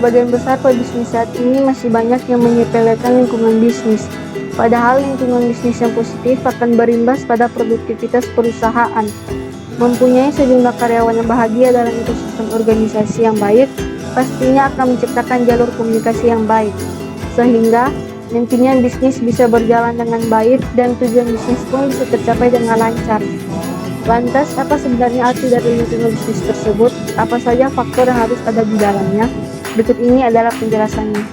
sebagian besar pebisnis saat ini masih banyak yang menyepelekan lingkungan bisnis. Padahal lingkungan bisnis yang positif akan berimbas pada produktivitas perusahaan. Mempunyai sejumlah karyawan yang bahagia dalam ekosistem organisasi yang baik, pastinya akan menciptakan jalur komunikasi yang baik. Sehingga nantinya bisnis bisa berjalan dengan baik dan tujuan bisnis pun bisa tercapai dengan lancar. Lantas, apa sebenarnya arti dari lingkungan bisnis tersebut? Apa saja faktor yang harus ada di dalamnya? Berikut ini adalah penjelasannya.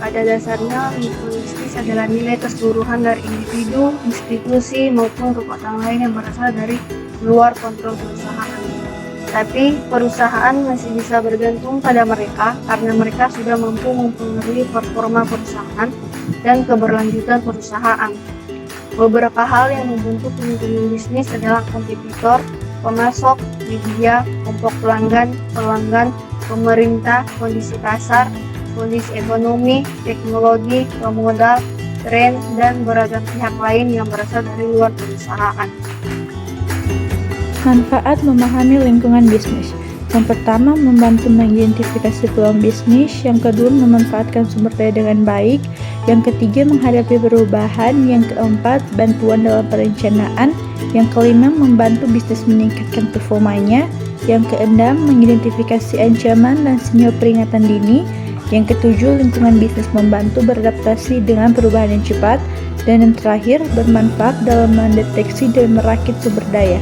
Pada dasarnya, lingkungan bisnis adalah nilai keseluruhan dari individu, institusi, maupun kekuatan lain yang berasal dari luar kontrol perusahaan. Tapi, perusahaan masih bisa bergantung pada mereka karena mereka sudah mampu mempengaruhi performa perusahaan dan keberlanjutan perusahaan. Beberapa hal yang membentuk lingkungan bisnis adalah kompetitor, pemasok, media, kelompok pelanggan, pemerintah, kondisi pasar, kondisi ekonomi, teknologi, pemodal, tren, dan beragam pihak lain yang berasal dari luar perusahaan. Manfaat memahami lingkungan bisnis. Yang pertama, membantu mengidentifikasi peluang bisnis. Yang kedua, memanfaatkan sumber daya dengan baik. Yang ketiga, menghadapi perubahan. Yang keempat, bantuan dalam perencanaan. Yang kelima, membantu bisnis meningkatkan performanya. Yang keenam, mengidentifikasi ancaman dan sinyal peringatan dini. Yang ketujuh, lingkungan bisnis membantu beradaptasi dengan perubahan yang cepat. Dan yang terakhir, bermanfaat dalam mendeteksi dan merakit sumber daya.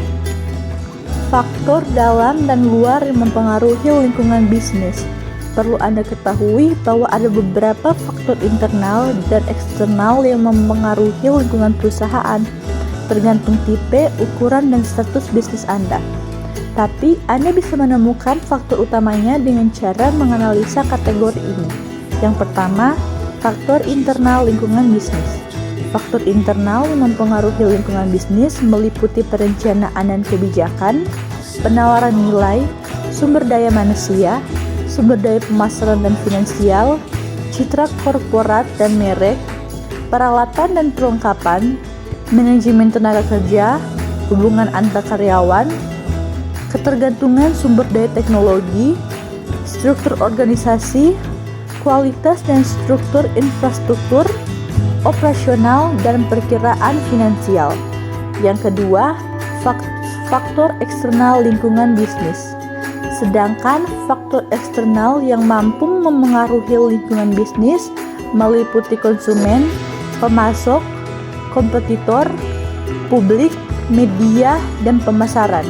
Faktor dalam dan luar yang mempengaruhi lingkungan bisnis. Perlu Anda ketahui bahwa ada beberapa faktor internal dan eksternal yang mempengaruhi lingkungan perusahaan, tergantung tipe, ukuran, dan status bisnis Anda. Tapi, Anda bisa menemukan faktor utamanya dengan cara menganalisa kategori ini. Yang pertama, faktor internal lingkungan bisnis. Faktor internal yang mempengaruhi lingkungan bisnis meliputi perencanaan dan kebijakan, penawaran nilai, sumber daya manusia, sumber daya pemasaran dan finansial, citra korporat dan merek, peralatan dan perlengkapan, manajemen tenaga kerja, hubungan antar karyawan, ketergantungan sumber daya teknologi, struktur organisasi, kualitas dan struktur infrastruktur, operasional, dan perkiraan finansial. Yang kedua, faktor eksternal lingkungan bisnis. Sedangkan faktor eksternal yang mampu memengaruhi lingkungan bisnis meliputi konsumen, pemasok, kompetitor, publik, media, dan pemasaran,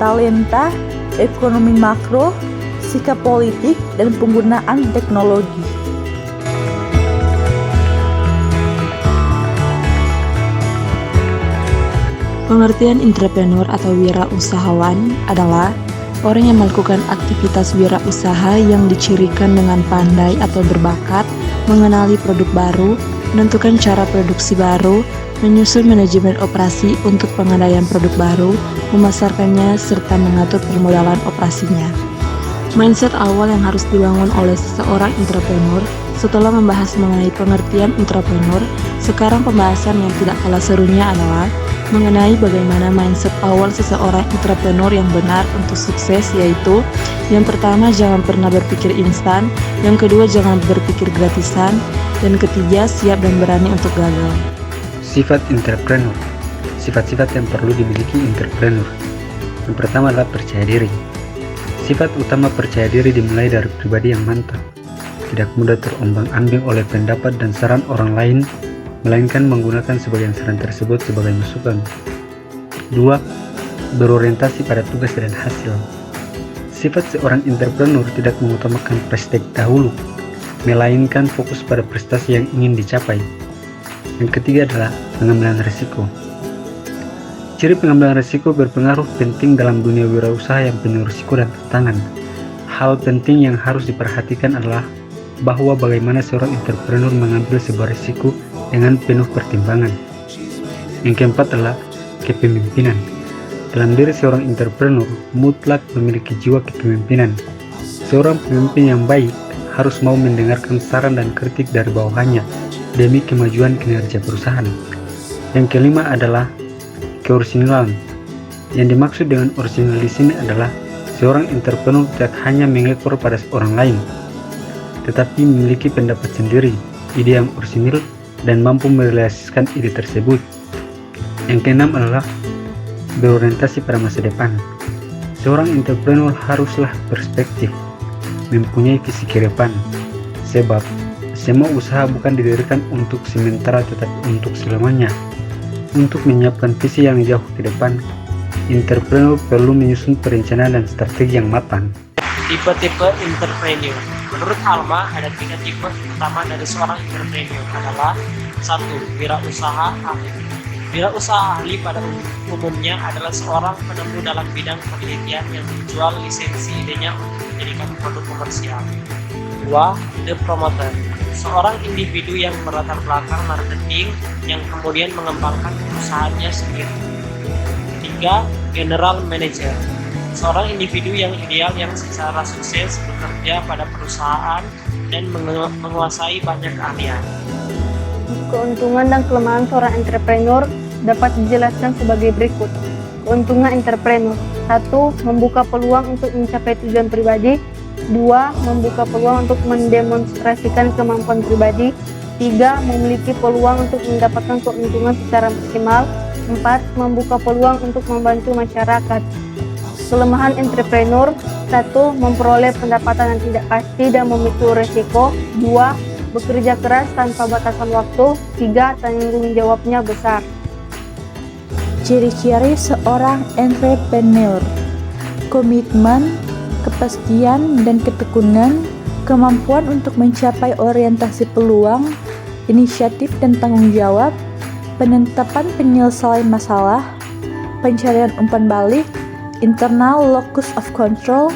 talenta, ekonomi makro, sikap politik, dan penggunaan teknologi. Pengertian entrepreneur atau wirausahawan adalah orang yang melakukan aktivitas wirausaha yang dicirikan dengan pandai atau berbakat, mengenali produk baru, menentukan cara produksi baru, menyusun manajemen operasi untuk pengandaian produk baru, memasarkannya, serta mengatur permodalan operasinya. Mindset awal yang harus dibangun oleh seseorang entrepreneur. Setelah membahas mengenai pengertian entrepreneur, sekarang pembahasan yang tidak kalah serunya adalah mengenai bagaimana mindset awal seseorang entrepreneur yang benar untuk sukses, yaitu yang pertama, jangan pernah berpikir instan, yang kedua, jangan berpikir gratisan, dan ketiga, siap dan berani untuk gagal. Sifat entrepreneur. Sifat-sifat yang perlu dimiliki entrepreneur. Yang pertama adalah percaya diri. Sifat utama percaya diri dimulai dari pribadi yang mantap, tidak mudah terombang-ambing oleh pendapat dan saran orang lain, melainkan menggunakan sebagian saran tersebut sebagai masukan. 2. Berorientasi pada tugas dan hasil. Sifat seorang entrepreneur tidak mengutamakan prestige dahulu, melainkan fokus pada prestasi yang ingin dicapai. Yang ketiga adalah pengambilan risiko. Ciri pengambilan risiko berpengaruh penting dalam dunia wirausaha yang penuh risiko dan tantangan. Hal penting yang harus diperhatikan adalah bahwa bagaimana seorang entrepreneur mengambil sebuah risiko dengan penuh pertimbangan. Yang keempat adalah kepemimpinan. Dalam diri seorang entrepreneur mutlak memiliki jiwa kepemimpinan. Seorang pemimpin yang baik harus mau mendengarkan saran dan kritik dari bawahannya demi kemajuan kinerja perusahaan. Yang kelima adalah keorisinalan. Yang dimaksud dengan orisinil di sini adalah seorang entrepreneur tidak hanya mengekor pada orang lain, tetapi memiliki pendapat sendiri, ide yang orisinil, dan mampu merealisasikan ide tersebut. Yang keenam adalah berorientasi pada masa depan. Seorang entrepreneur haruslah perspektif, mempunyai visi ke depan, sebab semua usaha bukan didirikan untuk sementara tetapi untuk selamanya. Untuk menyiapkan visi yang jauh ke depan, entrepreneur perlu menyusun perencanaan dan strategi yang matang. Tipe-tipe entrepreneur. Menurut Alma, ada 3 tipe utama dari seorang entrepreneur adalah 1. Wirausaha ahli. Wirausaha ahli pada umumnya adalah seorang penemu dalam bidang penelitian yang menjual lisensi idenya untuk menjadikan produk komersial. 2. The promoter. Seorang individu yang berlatar belakang marketing yang kemudian mengembangkan usahanya sendiri. 3. General manager. Seorang individu yang ideal yang secara sukses bekerja pada perusahaan dan menguasai banyak keahlian. Keuntungan dan kelemahan seorang entrepreneur dapat dijelaskan sebagai berikut. Keuntungan entrepreneur: 1. Membuka peluang untuk mencapai tujuan pribadi. 2. Membuka peluang untuk mendemonstrasikan kemampuan pribadi. 3. Memiliki peluang untuk mendapatkan keuntungan secara maksimal. 4. Membuka peluang untuk membantu masyarakat. Kelemahan entrepreneur: 1. Memperoleh pendapatan yang tidak pasti dan memikul resiko. 2. Bekerja keras tanpa batasan waktu. 3. Tanggung jawabnya besar. Ciri-ciri seorang entrepreneur: komitmen, kepastian dan ketekunan, kemampuan untuk mencapai orientasi peluang, inisiatif dan tanggung jawab, penetapan penyelesaian masalah, pencarian umpan balik, internal locus of control,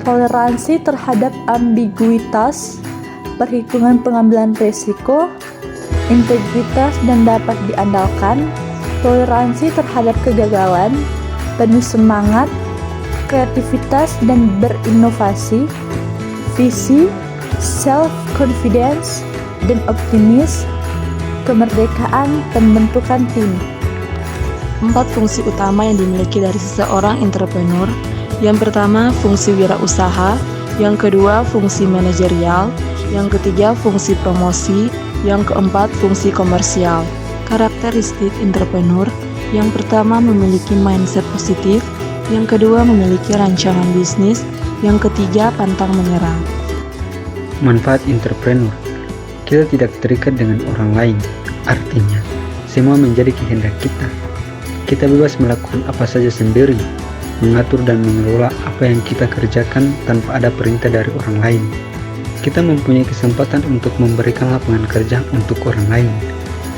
toleransi terhadap ambiguitas, perhitungan pengambilan risiko, integritas dan dapat diandalkan, toleransi terhadap kegagalan, penuh semangat, kreativitas dan berinovasi, visi, self-confidence dan optimis, kemerdekaan pembentukan tim. 4 fungsi utama yang dimiliki dari seseorang entrepreneur. Yang pertama, fungsi wirausaha. Yang kedua, fungsi manajerial. Yang ketiga, fungsi promosi. Yang keempat, fungsi komersial. Karakteristik entrepreneur: yang pertama, memiliki mindset positif. Yang kedua, memiliki rancangan bisnis. Yang ketiga, pantang menyerah. Manfaat entrepreneur: kita tidak terikat dengan orang lain. Artinya, semua menjadi kehendak kita. Kita bebas melakukan apa saja sendiri, mengatur dan mengelola apa yang kita kerjakan tanpa ada perintah dari orang lain. Kita mempunyai kesempatan untuk memberikan lapangan kerja untuk orang lain.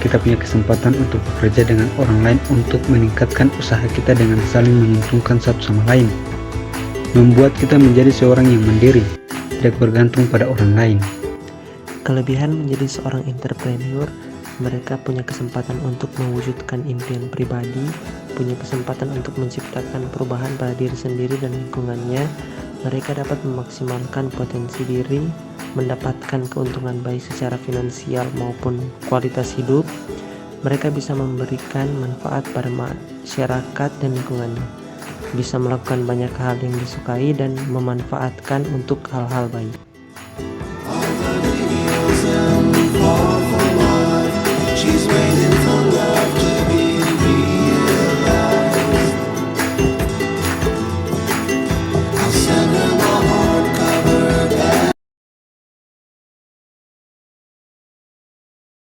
Kita punya kesempatan untuk bekerja dengan orang lain untuk meningkatkan usaha kita dengan saling menguntungkan satu sama lain. Membuat kita menjadi seorang yang mandiri, tidak bergantung pada orang lain. Kelebihan menjadi seorang entrepreneur: mereka punya kesempatan untuk mewujudkan impian pribadi, punya kesempatan untuk menciptakan perubahan pada diri sendiri dan lingkungannya. Mereka dapat memaksimalkan potensi diri, mendapatkan keuntungan baik secara finansial maupun kualitas hidup. Mereka bisa memberikan manfaat pada masyarakat dan lingkungannya, bisa melakukan banyak hal yang disukai dan memanfaatkan untuk hal-hal baik. She's waiting.